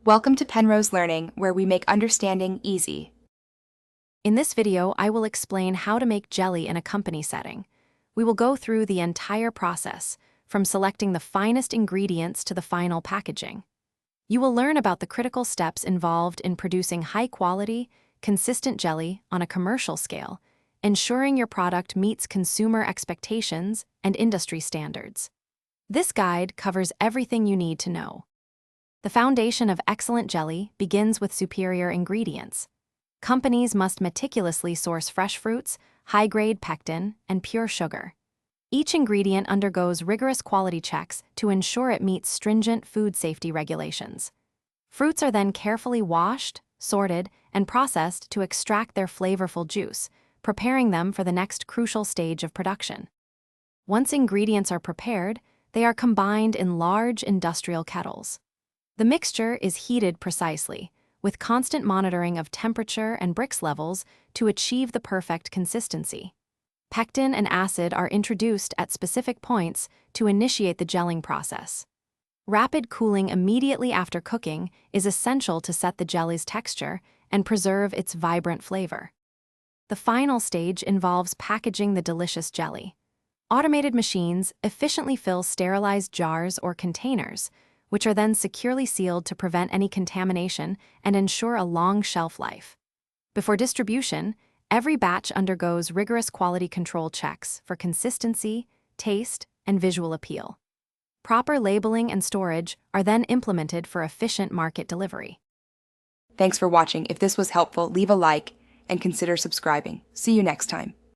Welcome to Penrose Learning, where we make understanding easy. In this video, I will explain how to make jelly in a company setting. We will go through the entire process, from selecting the finest ingredients to the final packaging. You will learn about the critical steps involved in producing high-quality, consistent jelly on a commercial scale, ensuring your product meets consumer expectations and industry standards. This guide covers everything you need to know. The foundation of excellent jelly begins with superior ingredients. Companies must meticulously source fresh fruits, high-grade pectin, and pure sugar. Each ingredient undergoes rigorous quality checks to ensure it meets stringent food safety regulations. Fruits are then carefully washed, sorted, and processed to extract their flavorful juice, preparing them for the next crucial stage of production. Once ingredients are prepared, they are combined in large industrial kettles. The mixture is heated precisely, with constant monitoring of temperature and Brix levels to achieve the perfect consistency. Pectin and acid are introduced at specific points to initiate the gelling process. Rapid cooling immediately after cooking is essential to set the jelly's texture and preserve its vibrant flavor. The final stage involves packaging the delicious jelly. Automated machines efficiently fill sterilized jars or containers, which are then securely sealed to prevent any contamination and ensure a long shelf life. Before distribution, every batch undergoes rigorous quality control checks for consistency, taste, and visual appeal. Proper labeling and storage are then implemented for efficient market delivery. Thanks for watching. If this was helpful, leave a like and consider subscribing. See you next time.